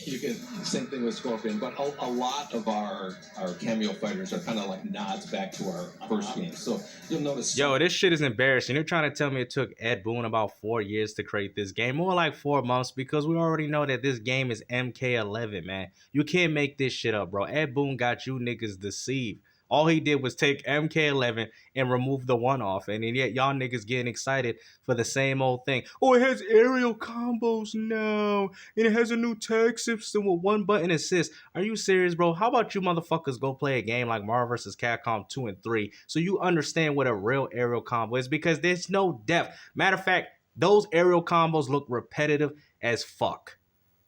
You can same thing with Scorpion, but a lot of our cameo fighters are kind of like nods back to our first game. So you'll notice. Yo, this shit is embarrassing. You're trying to tell me it took Ed Boon about 4 years to create this game, more like 4 months, because we already know that this game is MK11, man. You can't make this shit up, bro. Ed Boon got you niggas deceived. All he did was take MK11 and remove the 1 off, and yet y'all niggas getting excited for the same old thing. Oh, it has aerial combos now, and it has a new tag system with 1 button assist. Are you serious, bro? How about you motherfuckers go play a game like Marvel vs. Capcom 2 and 3 so you understand what a real aerial combo is, because there's no depth. Matter of fact, those aerial combos look repetitive as fuck.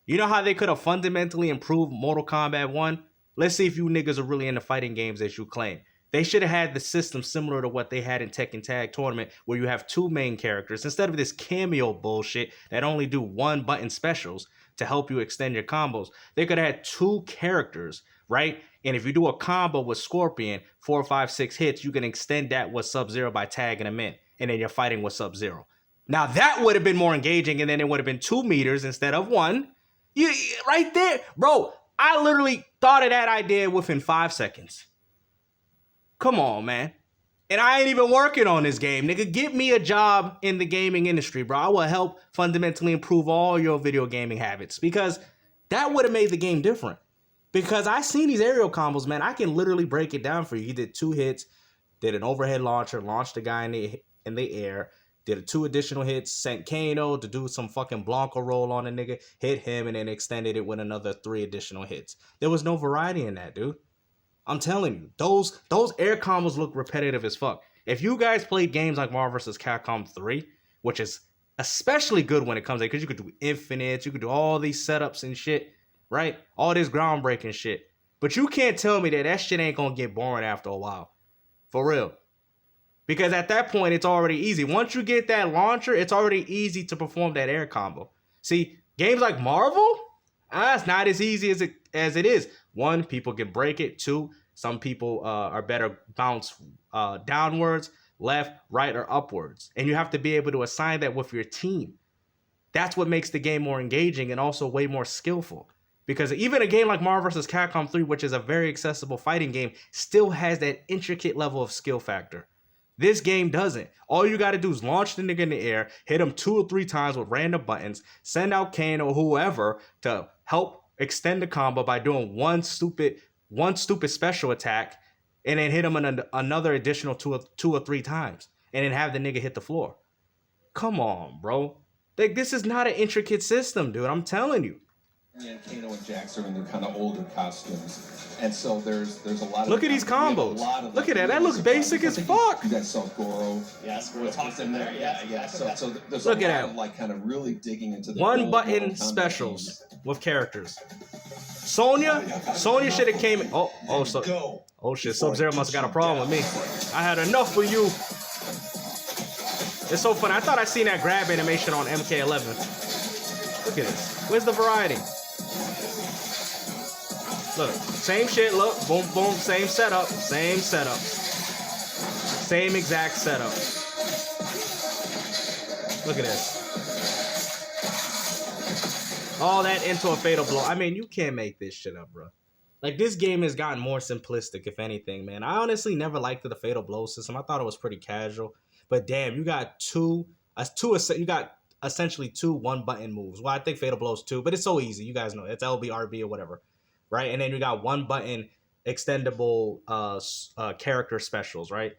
You know how they could have fundamentally improved Mortal Kombat 1? Let's see if you niggas are really into fighting games as you claim. They should have had the system similar to what they had in Tekken Tag Tournament, where you have 2 main characters instead of this cameo bullshit that only do 1 button specials to help you extend your combos. They could have had 2 characters, right? And if you do a combo with Scorpion, 4, 5, 6 hits, you can extend that with Sub-Zero by tagging them in, and then you're fighting with Sub-Zero. Now that would have been more engaging, and then it would have been 2 meters instead of 1. You right there, bro. I literally thought of that idea within 5 seconds. Come on, man. And I ain't even working on this game, nigga. Get me a job in the gaming industry, bro. I will help fundamentally improve all your video gaming habits, because that would have made the game different. Because I seen these aerial combos, man. I can literally break it down for you. He did 2 hits, did an overhead launcher, launched the guy in the air, did 2 additional hits, sent Kano to do some fucking Blanco roll on a nigga, hit him, and then extended it with another 3 additional hits. There was no variety in that, dude. I'm telling you, those air combos look repetitive as fuck. If you guys played games like Marvel vs. Capcom 3, which is especially good when it comes to, because you could do infinites, you could do all these setups and shit, right? All this groundbreaking shit. But you can't tell me that shit ain't gonna get boring after a while. For real. Because at that point, it's already easy. Once you get that launcher, it's already easy to perform that air combo. See, games like Marvel, it's not as easy as it is. 1, people can break it. 2, some people are better bounce downwards, left, right, or upwards. And you have to be able to assign that with your team. That's what makes the game more engaging and also way more skillful. Because even a game like Marvel vs. Capcom 3, which is a very accessible fighting game, still has that intricate level of skill factor. This game doesn't. All you got to do is launch the nigga in the air, hit him 2 or 3 times with random buttons, send out Kane or whoever to help extend the combo by doing one stupid special attack, and then hit him another additional 2 or 3 times, and then have the nigga hit the floor. Come on, bro. Like, this is not an intricate system, dude. I'm telling you. And Kano and Jax are in their kind of older costumes, and so there's a lot of. Look at these combos. Look at that. That looks basic as fuck. You guys saw Goro. Yeah, Goro tossed in there. Yeah. So there's look a at lot that. of like kind of really digging into the 1 button specials with characters. Sonya should have came. Oh shit. Sub-Zero must have got a problem with me. I had enough of you. It's so funny. I thought I seen that grab animation on MK11. Look at this. Where's the variety? Look, same shit, look, boom, boom, same setup, same exact setup. Look at this. All that into a fatal blow. I mean, you can't make this shit up, bro. Like, this game has gotten more simplistic, if anything, man. I honestly never liked the fatal blow system. I thought it was pretty casual. But damn, you got you got essentially 2 1-button moves. Well, I think fatal blow is 2, but it's so easy. You guys know it's LB, RB, or whatever. Right, and then you got 1-button extendable character specials, right?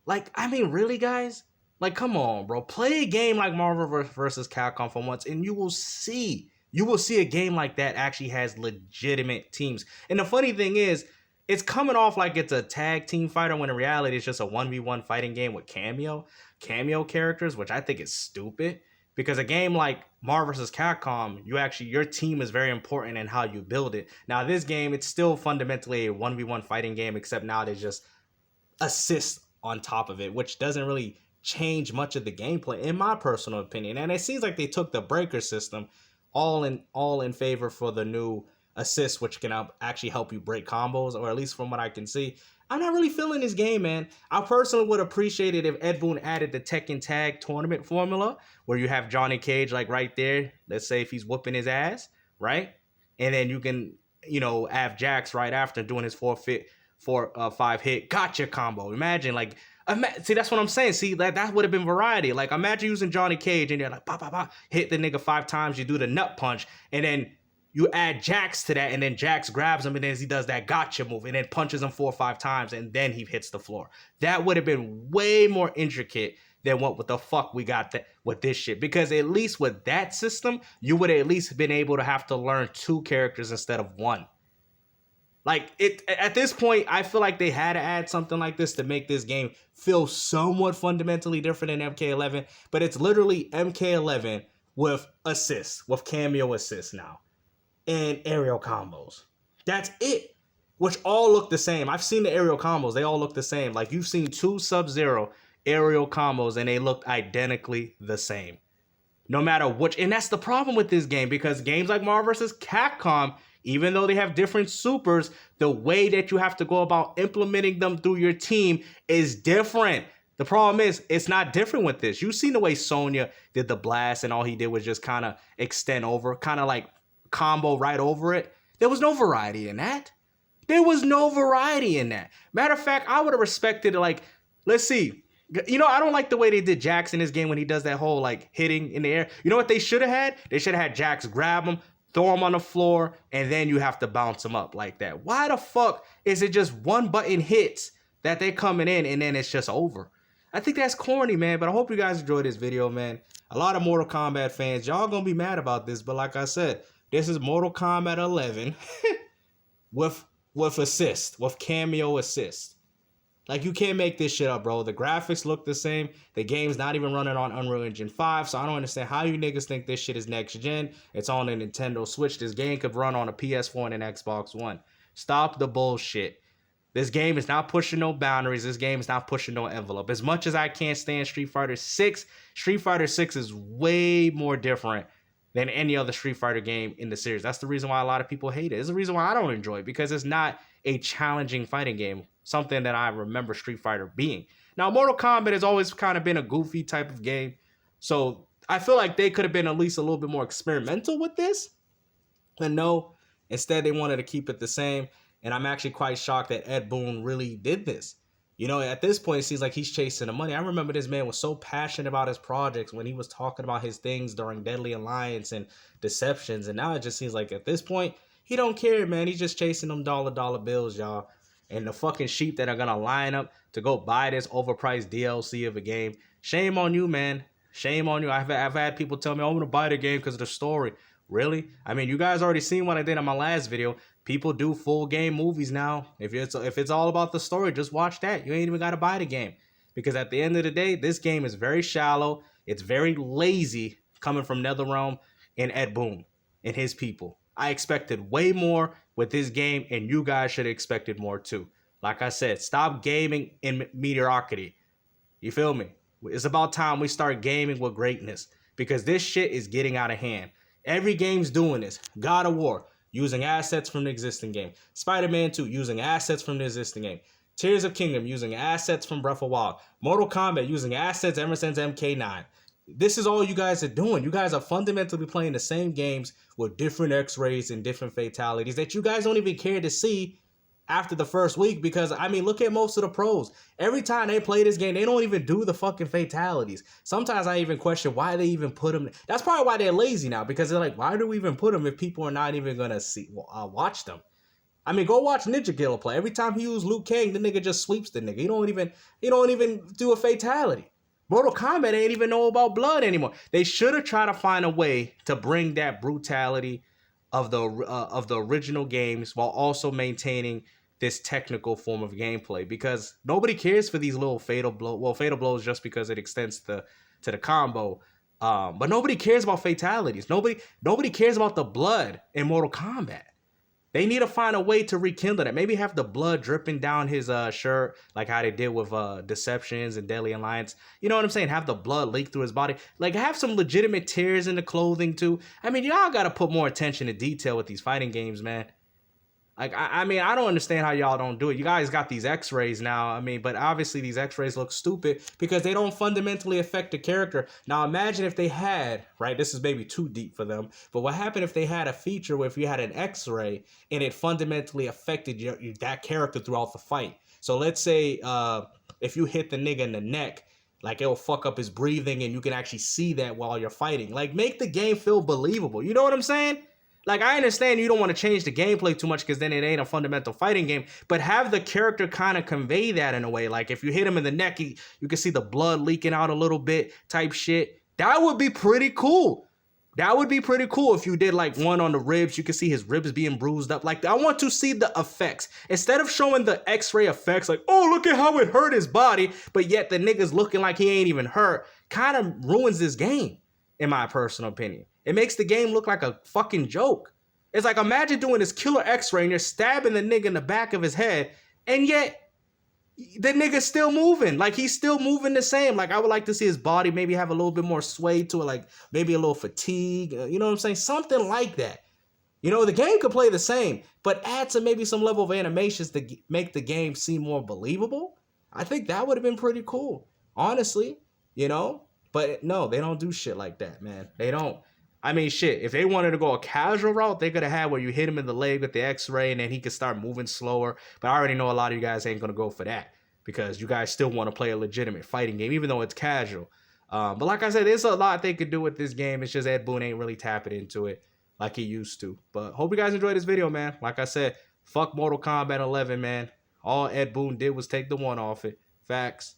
Like, I mean, really, guys? Like, come on, bro. Play a game like Marvel vs. Capcom for once, and you will see a game like that actually has legitimate teams. And the funny thing is, it's coming off like it's a tag team fighter, when in reality, it's just a 1v1 fighting game with cameo characters, which I think is stupid. Because a game like Marvel vs. Capcom, your team is very important in how you build it. Now, this game, it's still fundamentally a 1v1 fighting game, except now there's just assists on top of it, which doesn't really change much of the gameplay, in my personal opinion. And it seems like they took the breaker system all in favor for the new assists, which can actually help you break combos, or at least from what I can see. I'm not really feeling this game, man. I personally would appreciate it if Ed Boon added the Tekken Tag Tournament formula, where you have Johnny Cage like right there. Let's say if he's whooping his ass, right? and then you can, have Jax right after doing his 5 hit gotcha combo. Imagine, like, see, that's what I'm saying. See, that would have been variety. Like, imagine using Johnny Cage and you're like, bah, bah, bah, hit the nigga 5 times, you do the nut punch, and then you add Jax to that, and then Jax grabs him, and then he does that gotcha move, and then punches him 4 or 5 times, and then he hits the floor. That would have been way more intricate than what the fuck we got with this shit. Because at least with that system, you would have at least been able to have to learn 2 characters instead of 1. Like, at this point, I feel like they had to add something like this to make this game feel somewhat fundamentally different than MK11. But it's literally MK11 with assists, with cameo assists now, and aerial combos. That's it. Which all look the same. I've seen the aerial combos. They all look the same. Like, you've seen 2 Sub-Zero aerial combos, and they looked identically the same. No matter which. And that's the problem with this game, because games like Marvel vs. Capcom, even though they have different supers, the way that you have to go about implementing them through your team is different. The problem is, it's not different with this. You've seen the way Sonya did the blast, and all he did was just kind of extend over, kind of like combo right over it. There was no variety in that. There was no variety in that. Matter of fact, I would have respected, like, let's see. I don't like the way they did Jax in this game when he does that whole, like, hitting in the air. You know what they should have had? They should have had Jax grab him, throw him on the floor, and then you have to bounce him up like that. Why the fuck is it just one button hits that they're coming in and then it's just over? I think that's corny, man, but I hope you guys enjoyed this video, man. A lot of Mortal Kombat fans, y'all gonna be mad about this, but like I said, this is Mortal Kombat 11 with assist, with cameo assist. Like, you can't make this shit up, bro. The graphics look the same. The game's not even running on Unreal Engine 5, so I don't understand how you niggas think this shit is next gen. It's on a Nintendo Switch. This game could run on a PS4 and an Xbox One. Stop the bullshit. This game is not pushing no boundaries. This game is not pushing no envelope. As much as I can't stand Street Fighter 6, Street Fighter 6 is way more different than any other Street Fighter game in the series. That's the reason why a lot of people hate it. It's the reason why I don't enjoy it, because it's not a challenging fighting game, something that I remember Street Fighter being. Now, Mortal Kombat has always kind of been a goofy type of game, so I feel like they could have been at least a little bit more experimental with this. And no, instead they wanted to keep it the same, and I'm actually quite shocked that Ed Boon really did this. At this point, it seems like he's chasing the money. I remember this man was so passionate about his projects when he was talking about his things during Deadly Alliance and Deceptions, and now it just seems like at this point, he don't care, man. He's just chasing them dollar bills, y'all. And the fucking sheep that are gonna line up to go buy this overpriced DLC of a game. Shame on you, man. Shame on you. I've had people tell me, I'm gonna buy the game because of the story. Really? I mean, you guys already seen what I did on my last video. People do full game movies now. If it's all about the story, just watch that. You ain't even gotta buy the game. Because at the end of the day, this game is very shallow. It's very lazy coming from NetherRealm and Ed Boon and his people. I expected way more with this game, and you guys should have expected more too. Like I said, stop gaming in mediocrity. You feel me? It's about time we start gaming with greatness, because this shit is getting out of hand. Every game's doing this. God of War, using assets from the existing game. Spider-Man 2, using assets from the existing game. Tears of Kingdom, using assets from Breath of Wild. Mortal Kombat, using assets ever since MK9. This is all you guys are doing. You guys are fundamentally playing the same games with different X-rays and different fatalities that you guys don't even care to see after the first week. Because, I mean, look at most of the pros. Every time they play this game, they don't even do the fucking fatalities. Sometimes I even question why they even put them. That's probably why they're lazy now, because they're like, why do we even put them if people are not even going to watch them? I mean, go watch Ninja Killer play. Every time he uses Liu Kang, the nigga just sweeps the nigga. He don't even do a fatality. Mortal Kombat ain't even know about blood anymore. They should have tried to find a way to bring that brutality of the original games while also maintaining this technical form of gameplay, because nobody cares for these little fatal blows. Well, fatal blows just because it extends to the combo, but nobody cares about fatalities. Nobody cares about the blood in Mortal Kombat. They need to find a way to rekindle that. Maybe have the blood dripping down his shirt, like how they did with Deceptions and Deadly Alliance. You know what I'm saying? Have the blood leak through his body. Like, have some legitimate tears in the clothing, too. I mean, y'all got to put more attention to detail with these fighting games, man. Like, I mean, I don't understand how y'all don't do it. You guys got these x-rays now. I mean, but obviously these x-rays look stupid because they don't fundamentally affect the character. Now, imagine if they had, right, this is maybe too deep for them, but what happened if they had a feature where if you had an x-ray and it fundamentally affected that character throughout the fight? So let's say if you hit the nigga in the neck, like it'll fuck up his breathing and you can actually see that while you're fighting. Like, make the game feel believable. You know what I'm saying? Like, I understand you don't want to change the gameplay too much because then it ain't a fundamental fighting game, but have the character kind of convey that in a way. Like, if you hit him in the neck, you can see the blood leaking out a little bit type shit. That would be pretty cool. That would be pretty cool if you did like one on the ribs. You can see his ribs being bruised up. Like, I want to see the effects. Instead of showing the x-ray effects, like, oh, look at how it hurt his body, but yet the nigga's looking like he ain't even hurt, kind of ruins this game, in my personal opinion. It makes the game look like a fucking joke. It's like, imagine doing this killer x-ray and you're stabbing the nigga in the back of his head, and yet the nigga's still moving. Like, he's still moving the same. Like, I would like to see his body maybe have a little bit more sway to it, like maybe a little fatigue. You know what I'm saying? Something like that. You know, the game could play the same, but add to maybe some level of animations to make the game seem more believable. I think that would have been pretty cool, honestly, you know? But no, they don't do shit like that, man. They don't. I mean, shit, if they wanted to go a casual route, they could have had where you hit him in the leg with the x-ray and then he could start moving slower. But I already know a lot of you guys ain't going to go for that because you guys still want to play a legitimate fighting game, even though it's casual. But like I said, there's a lot they could do with this game. It's just Ed Boon ain't really tapping into it like he used to. But hope you guys enjoyed this video, man. Like I said, fuck Mortal Kombat 11, man. All Ed Boon did was take the one off it. Facts.